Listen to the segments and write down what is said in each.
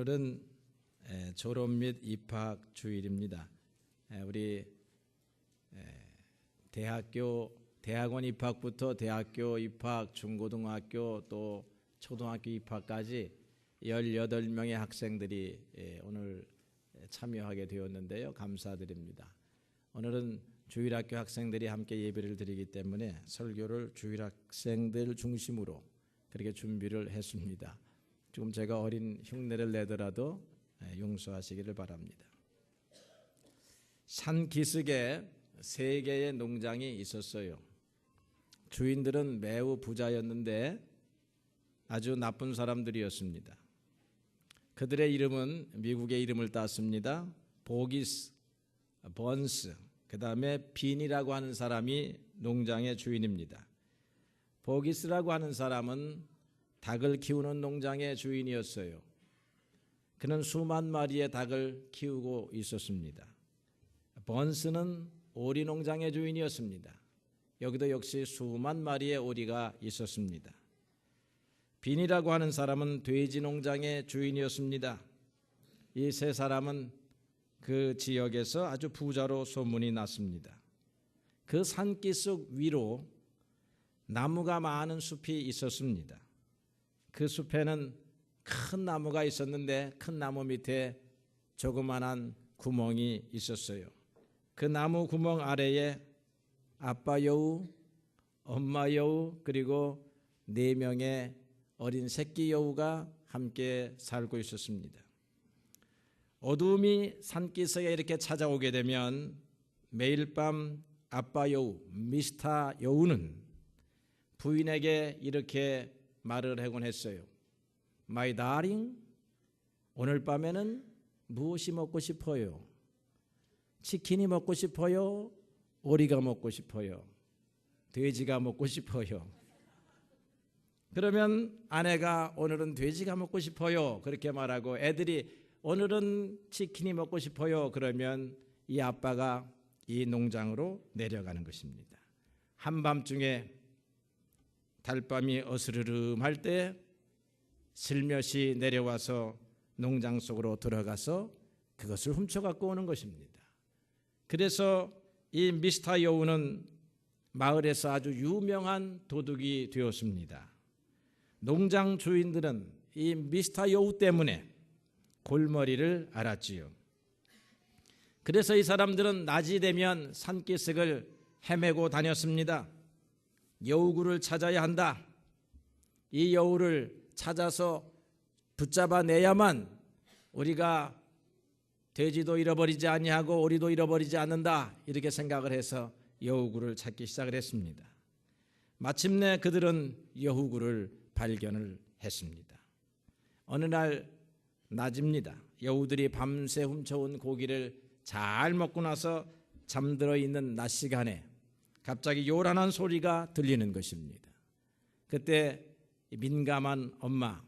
오늘은 졸업 및 입학 주일입니다. 우리 대학원 입학부터 대학교 입학, 중고등학교 또 초등학교 입학까지 18명의 학생들이 오늘 참여하게 되었는데요. 감사드립니다. 오늘은 주일학교 학생들이 함께 예배를 드리기 때문에 설교를 주일학생들 중심으로 그렇게 준비를 했습니다. 지금 제가 어린 흉내를 내더라도 용서하시기를 바랍니다. 산 기슭에 3개의 농장이 있었어요. 주인들은 매우 부자였는데 아주 나쁜 사람들이었습니다. 그들의 이름은 미국의 이름을 땄습니다. 보기스, 번스, 그 다음에 빈이라고 하는 사람이 농장의 주인입니다. 보기스라고 하는 사람은 닭을 키우는 농장의 주인이었어요. 그는 수만 마리의 닭을 키우고 있었습니다. 번스는 오리 농장의 주인이었습니다. 여기도 역시 수만 마리의 오리가 있었습니다. 빈이라고 하는 사람은 돼지 농장의 주인이었습니다. 이 3사람은 그 지역에서 아주 부자로 소문이 났습니다. 그 산기슭 위로 나무가 많은 숲이 있었습니다. 그 숲에는 큰 나무가 있었는데 큰 나무 밑에 조그만한 구멍이 있었어요. 그 나무 구멍 아래에 아빠 여우, 엄마 여우 그리고 4명의 어린 새끼 여우가 함께 살고 있었습니다. 어두움이 산기슭에 이렇게 찾아오게 되면 매일 밤 아빠 여우, 미스터 여우는 부인에게 이렇게 말을 하곤 했어요. My darling, 오늘 밤에는 무엇이 먹고 싶어요? 치킨이 먹고 싶어요? 오리가 먹고 싶어요? 돼지가 먹고 싶어요? 그러면 아내가 오늘은 돼지가 먹고 싶어요 그렇게 말하고 애들이 오늘은 치킨이 먹고 싶어요 그러면 이 아빠가 이 농장으로 내려가는 것입니다. 한밤중에 달밤이 어스르름할 때 슬며시 내려와서 농장 속으로 들어가서 그것을 훔쳐갖고 오는 것입니다. 그래서 이 미스터 여우는 마을에서 아주 유명한 도둑이 되었습니다. 농장 주인들은 이 미스터 여우 때문에 골머리를 앓았지요. 그래서 이 사람들은 낮이 되면 산기슭을 헤매고 다녔습니다. 여우굴을 찾아야 한다. 이 여우를 찾아서 붙잡아 내야만 우리가 돼지도 잃어버리지 아니하고 오리도 잃어버리지 않는다 이렇게 생각을 해서 여우굴을 찾기 시작을 했습니다. 마침내 그들은 여우굴을 발견을 했습니다. 어느 날 낮입니다. 여우들이 밤새 훔쳐온 고기를 잘 먹고 나서 잠들어 있는 낮 시간에 갑자기 요란한 소리가 들리는 것입니다. 그때 민감한 엄마,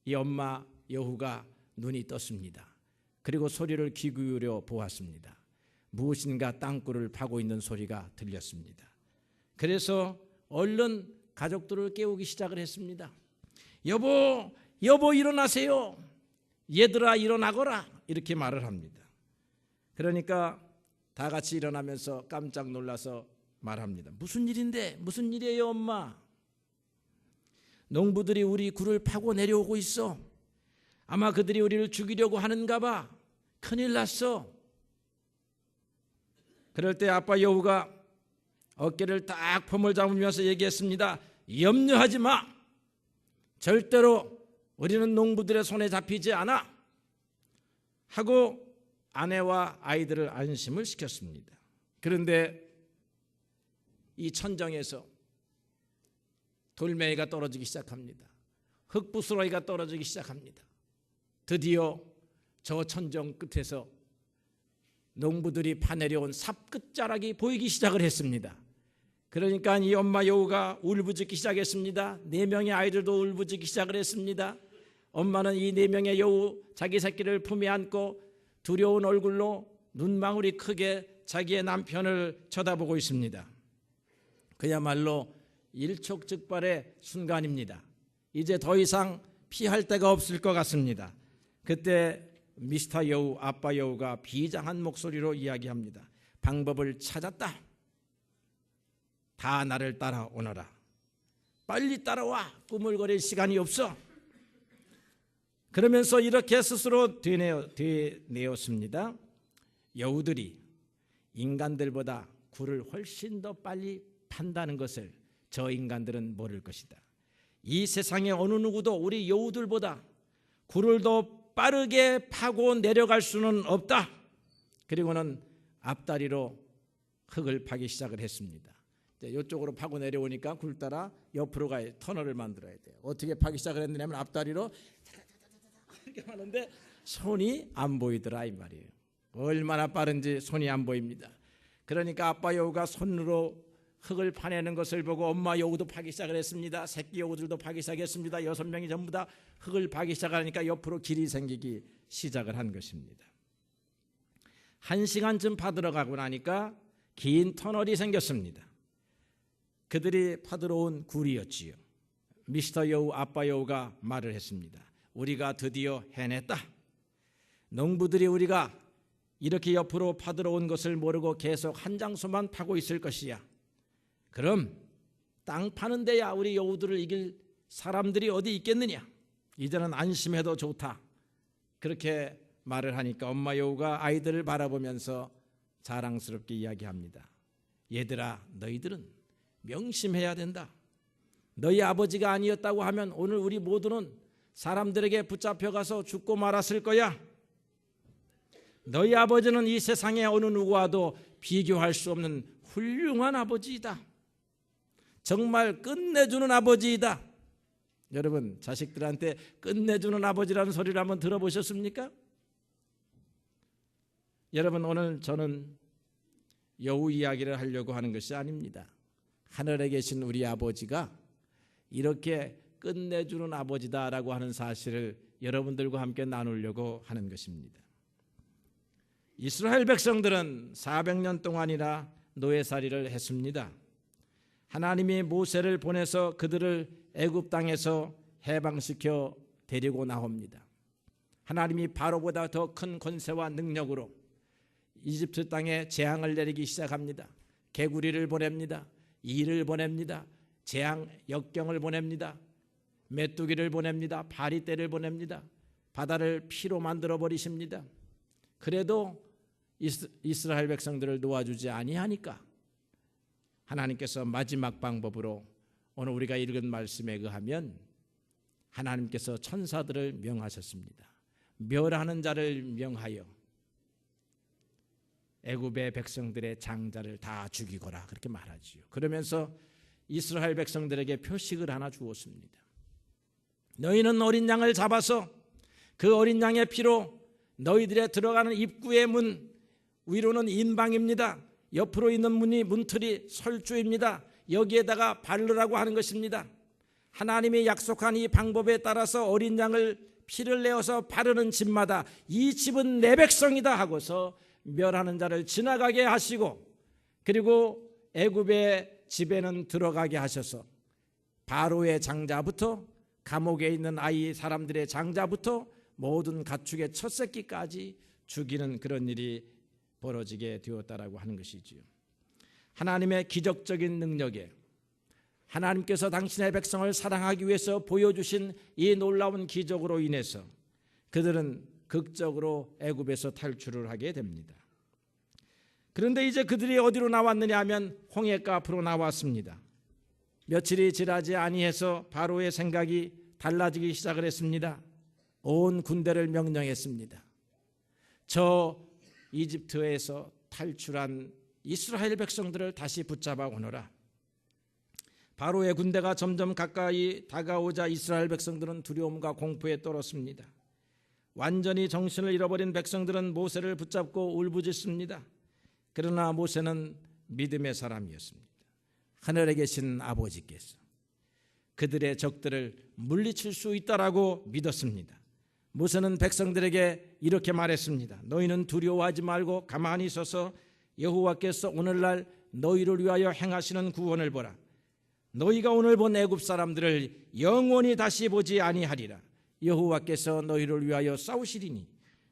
이 엄마 여우가 눈이 떴습니다. 그리고 소리를 귀 기울여 보았습니다. 무엇인가 땅굴을 파고 있는 소리가 들렸습니다. 그래서 얼른 가족들을 깨우기 시작을 했습니다. 여보 일어나세요. 얘들아 일어나거라 이렇게 말을 합니다. 그러니까 다 같이 일어나면서 깜짝 놀라서 말합니다. 무슨 일인데? 무슨 일이에요 엄마? 농부들이 우리 굴을 파고 내려오고 있어. 아마 그들이 우리를 죽이려고 하는가 봐. 큰일 났어. 그럴 때 아빠 여우가 어깨를 딱 폼을 잡으면서 얘기했습니다. 염려하지 마. 절대로 우리는 농부들의 손에 잡히지 않아. 하고 아내와 아이들을 안심을 시켰습니다. 그런데 이 천정에서 돌멩이가 떨어지기 시작합니다. 흙부스러기가 떨어지기 시작합니다. 드디어 저 천정 끝에서 농부들이 파내려온 삽 끝자락이 보이기 시작을 했습니다. 그러니까 이 엄마 여우가 울부짖기 시작했습니다. 4명의 아이들도 울부짖기 시작을 했습니다. 엄마는 이 4명의 여우 자기 새끼를 품에 안고 두려운 얼굴로 눈망울이 크게 자기의 남편을 쳐다보고 있습니다. 그야말로 일촉즉발의 순간입니다. 이제 더 이상 피할 데가 없을 것 같습니다. 그때 미스터 여우, 아빠 여우가 비장한 목소리로 이야기합니다. 방법을 찾았다. 다 나를 따라오너라. 빨리 따라와. 꾸물거릴 시간이 없어. 그러면서 이렇게 스스로 되뇌었습니다. 여우들이 인간들보다 굴을 훨씬 더 빨리 판다는 것을 저 인간들은 모를 것이다. 이 세상의 어느 누구도 우리 여우들보다 굴을 더 빠르게 파고 내려갈 수는 없다. 그리고는 앞다리로 흙을 파기 시작을 했습니다. 이쪽으로 파고 내려오니까 굴 따라 옆으로 가야 터널을 만들어야 돼요. 어떻게 파기 시작을 했느냐면 앞다리로 이렇게 하는데 손이 안 보이더라 이 말이에요. 얼마나 빠른지 손이 안 보입니다. 그러니까 아빠 여우가 손으로 흙을 파내는 것을 보고 엄마 여우도 파기 시작을 했습니다. 새끼 여우들도 파기 시작했습니다. 6명이 전부 다 흙을 파기 시작하니까 옆으로 길이 생기기 시작을 한 것입니다. 1시간쯤 파들어 가고 나니까 긴 터널이 생겼습니다. 그들이 파들어 온 굴이었지요. 미스터 여우, 아빠 여우가 말을 했습니다. 우리가 드디어 해냈다. 농부들이 우리가 이렇게 옆으로 파들어 온 것을 모르고 계속 한 장소만 파고 있을 것이야. 그럼 땅 파는 데야 우리 여우들을 이길 사람들이 어디 있겠느냐. 이제는 안심해도 좋다. 그렇게 말을 하니까 엄마 여우가 아이들을 바라보면서 자랑스럽게 이야기합니다. 얘들아, 너희들은 명심해야 된다. 너희 아버지가 아니었다고 하면 오늘 우리 모두는 사람들에게 붙잡혀가서 죽고 말았을 거야. 너희 아버지는 이 세상의 어느 누구와도 비교할 수 없는 훌륭한 아버지이다. 정말 끝내주는 아버지이다. 여러분, 자식들한테 끝내주는 아버지라는 소리를 한번 들어보셨습니까? 여러분, 오늘 저는 여우 이야기를 하려고 하는 것이 아닙니다. 하늘에 계신 우리 아버지가 이렇게 끝내주는 아버지다라고 하는 사실을 여러분들과 함께 나누려고 하는 것입니다. 이스라엘 백성들은 400년 동안이나 노예살이를 했습니다. 하나님이 모세를 보내서 그들을 애굽 땅에서 해방시켜 데리고 나옵니다. 하나님이 바로보다 더 큰 권세와 능력으로 이집트 땅에 재앙을 내리기 시작합니다. 개구리를 보냅니다. 이를 보냅니다. 재앙 역경을 보냅니다. 메뚜기를 보냅니다. 바리떼를 보냅니다. 바다를 피로 만들어 버리십니다. 그래도 이스라엘 백성들을 도와주지 아니하니까 하나님께서 마지막 방법으로 오늘 우리가 읽은 말씀에 의하면 하나님께서 천사들을 명하셨습니다. 멸하는 자를 명하여 애굽의 백성들의 장자를 다 죽이거라 그렇게 말하지요. 그러면서 이스라엘 백성들에게 표식을 하나 주었습니다. 너희는 어린 양을 잡아서 그 어린 양의 피로 너희들의 들어가는 입구의 문 위로는 인방입니다. 옆으로 있는 문이 문틀이 설주입니다. 여기에다가 바르라고 하는 것입니다. 하나님이 약속한 이 방법에 따라서 어린 양을 피를 내어서 바르는 집마다 이 집은 내 백성이다 하고서 멸하는 자를 지나가게 하시고 그리고 애굽의 집에는 들어가게 하셔서 바로의 장자부터 감옥에 있는 아이 사람들의 장자부터 모든 가축의 첫 새끼까지 죽이는 그런 일이 벌어지게 되었다라고 하는 것이지요. 하나님의 기적적인 능력에 하나님께서 당신의 백성을 사랑하기 위해서 보여주신 이 놀라운 기적으로 인해서 그들은 극적으로 애굽에서 탈출을 하게 됩니다. 그런데 이제 그들이 어디로 나왔느냐 하면 홍해가 앞으로 나왔습니다. 며칠이 지나지 아니해서 바로의 생각이 달라지기 시작을 했습니다. 온 군대를 명령했습니다. 저 이집트에서 탈출한 이스라엘 백성들을 다시 붙잡아 오너라. 바로의 군대가 점점 가까이 다가오자 이스라엘 백성들은 두려움과 공포에 떨었습니다. 완전히 정신을 잃어버린 백성들은 모세를 붙잡고 울부짖습니다. 그러나 모세는 믿음의 사람이었습니다. 하늘에 계신 아버지께서 그들의 적들을 물리칠 수 있다라고 믿었습니다. 모세는 백성들에게 이렇게 말했습니다. 너희는 두려워하지 말고 가만히 서서 여호와께서 오늘날 너희를 위하여 행하시는 구원을 보라. 너희가 오늘 본 애굽 사람들을 영원히 다시 보지 아니하리라. 여호와께서 너희를 위하여 싸우시리니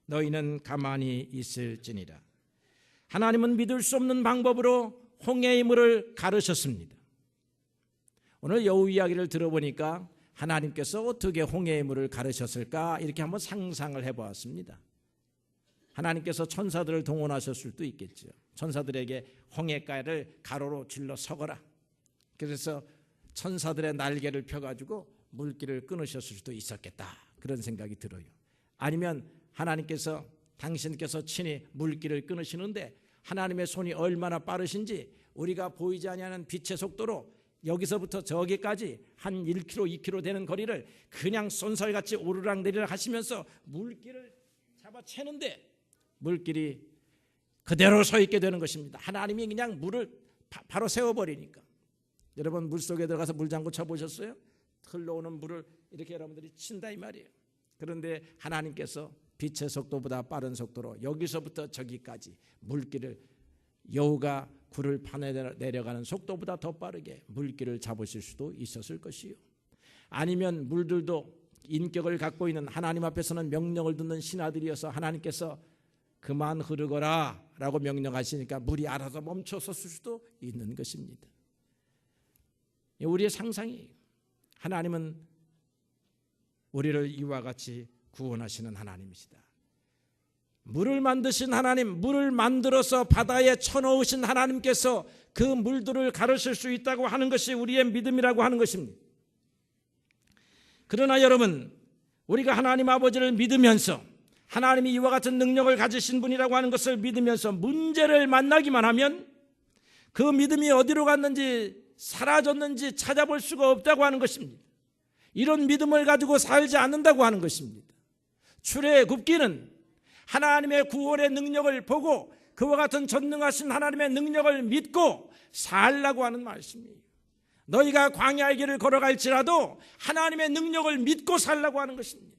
너희는 가만히 있을지니라. 하나님은 믿을 수 없는 방법으로 홍해의 물을 가르셨습니다. 오늘 여호 이야기를 들어보니까 하나님께서 어떻게 홍해의 물을 가르셨을까 이렇게 한번 상상을 해보았습니다. 하나님께서 천사들을 동원하셨을 수도 있겠죠. 천사들에게 홍해가를 가로로 질러 서거라. 그래서 천사들의 날개를 펴가지고 물길을 끊으셨을 수도 있었겠다. 그런 생각이 들어요. 아니면 하나님께서 당신께서 친히 물길을 끊으시는데 하나님의 손이 얼마나 빠르신지 우리가 보이지 아니하는 빛의 속도로 여기서부터 저기까지 한 1km, 2km 되는 거리를 그냥 쏜살같이 오르락내리락 하시면서 물길을 잡아채는데 물길이 그대로 서 있게 되는 것입니다. 하나님이 그냥 물을 바로 세워버리니까. 여러분 물속에 들어가서 물장구 쳐보셨어요? 흘러오는 물을 이렇게 여러분들이 친다 이 말이에요. 그런데 하나님께서 빛의 속도보다 빠른 속도로 여기서부터 저기까지 물길을 여우가 굴을 파내려가는 속도보다 더 빠르게 물길을 잡으실 수도 있었을 것이요. 아니면 물들도 인격을 갖고 있는 하나님 앞에서는 명령을 듣는 신하들이어서 하나님께서 그만 흐르거라 라고 명령하시니까 물이 알아서 멈춰섰을 수도 있는 것입니다. 우리의 상상이에요. 하나님은 우리를 이와 같이 구원하시는 하나님이시다. 물을 만드신 하나님, 물을 만들어서 바다에 쳐넣으신 하나님께서 그 물들을 가르칠 수 있다고 하는 것이 우리의 믿음이라고 하는 것입니다. 그러나 여러분, 우리가 하나님 아버지를 믿으면서 하나님이 이와 같은 능력을 가지신 분이라고 하는 것을 믿으면서 문제를 만나기만 하면 그 믿음이 어디로 갔는지 사라졌는지 찾아볼 수가 없다고 하는 것입니다. 이런 믿음을 가지고 살지 않는다고 하는 것입니다. 출애굽기는 하나님의 구원의 능력을 보고 그와 같은 전능하신 하나님의 능력을 믿고 살라고 하는 말씀이에요. 너희가 광야의 길을 걸어갈지라도 하나님의 능력을 믿고 살라고 하는 것입니다.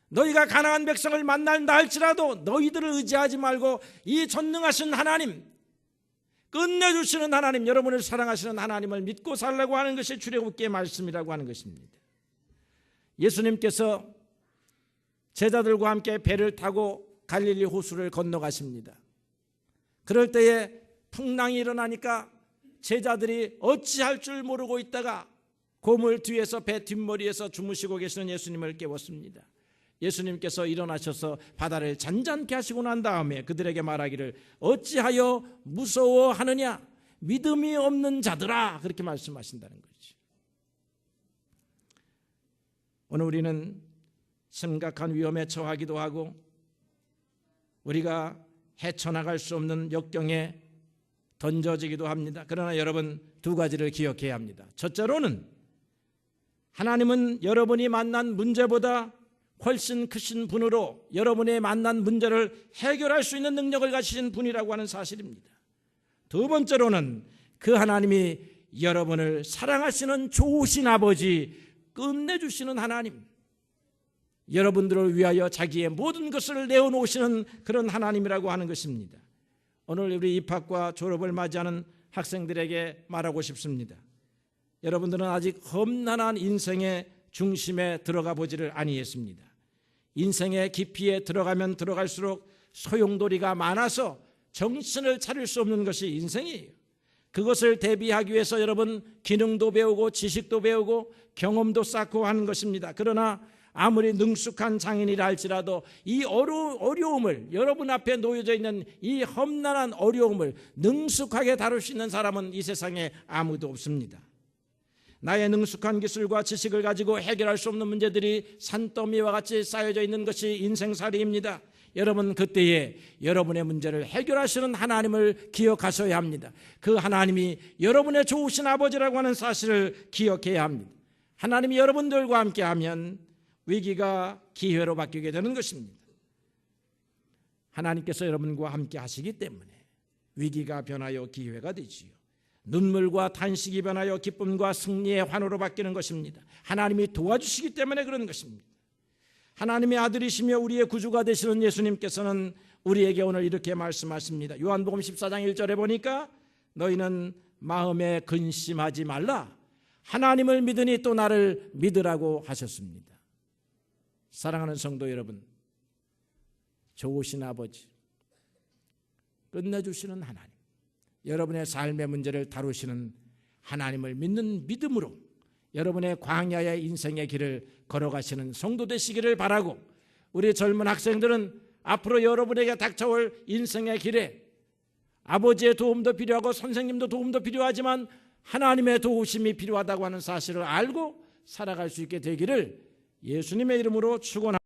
너희가 가나안 백성을 만난다 할지라도 너희들을 의지하지 말고 이 전능하신 하나님, 끝내주시는 하나님, 여러분을 사랑하시는 하나님을 믿고 살라고 하는 것이 출애굽기의 말씀이라고 하는 것입니다. 예수님께서 제자들과 함께 배를 타고 갈릴리 호수를 건너가십니다. 그럴 때에 풍랑이 일어나니까 제자들이 어찌할 줄 모르고 있다가 고물 뒤에서 배 뒷머리에서 주무시고 계시는 예수님을 깨웠습니다. 예수님께서 일어나셔서 바다를 잔잔케 하시고 난 다음에 그들에게 말하기를 어찌하여 무서워하느냐 믿음이 없는 자들아, 그렇게 말씀하신다는 거죠. 오늘 우리는 심각한 위험에 처하기도 하고 우리가 헤쳐나갈 수 없는 역경에 던져지기도 합니다. 그러나 여러분 두 가지를 기억해야 합니다. 첫째로는 하나님은 여러분이 만난 문제보다 훨씬 크신 분으로 여러분의 만난 문제를 해결할 수 있는 능력을 가지신 분이라고 하는 사실입니다. 두 번째로는 그 하나님이 여러분을 사랑하시는 좋으신 아버지, 끝내주시는 하나님, 여러분들을 위하여 자기의 모든 것을 내어놓으시는 그런 하나님이라고 하는 것입니다. 오늘 우리 입학과 졸업을 맞이하는 학생들에게 말하고 싶습니다. 여러분들은 아직 험난한 인생의 중심에 들어가 보지를 아니했습니다. 인생의 깊이에 들어가면 들어갈수록 소용돌이가 많아서 정신을 차릴 수 없는 것이 인생이에요. 그것을 대비하기 위해서 여러분 기능도 배우고 지식도 배우고 경험도 쌓고 하는 것입니다. 그러나 아무리 능숙한 장인이라 할지라도 이 어려움을, 여러분 앞에 놓여져 있는 이 험난한 어려움을 능숙하게 다룰 수 있는 사람은 이 세상에 아무도 없습니다. 나의 능숙한 기술과 지식을 가지고 해결할 수 없는 문제들이 산더미와 같이 쌓여져 있는 것이 인생살이입니다. 여러분 그때에 여러분의 문제를 해결하시는 하나님을 기억하셔야 합니다. 그 하나님이 여러분의 좋으신 아버지라고 하는 사실을 기억해야 합니다. 하나님이 여러분들과 함께하면 위기가 기회로 바뀌게 되는 것입니다. 하나님께서 여러분과 함께 하시기 때문에 위기가 변하여 기회가 되지요. 눈물과 탄식이 변하여 기쁨과 승리의 환호로 바뀌는 것입니다. 하나님이 도와주시기 때문에 그런 것입니다. 하나님의 아들이시며 우리의 구주가 되시는 예수님께서는 우리에게 오늘 이렇게 말씀하십니다. 요한복음 14장 1절에 보니까 너희는 마음에 근심하지 말라. 하나님을 믿으니 또 나를 믿으라고 하셨습니다. 사랑하는 성도 여러분, 좋으신 아버지, 끝내주시는 하나님, 여러분의 삶의 문제를 다루시는 하나님을 믿는 믿음으로 여러분의 광야의 인생의 길을 걸어가시는 성도 되시기를 바라고, 우리 젊은 학생들은 앞으로 여러분에게 닥쳐올 인생의 길에 아버지의 도움도 필요하고 선생님도 도움도 필요하지만 하나님의 도우심이 필요하다고 하는 사실을 알고 살아갈 수 있게 되기를 예수님의 이름으로 축원합니다.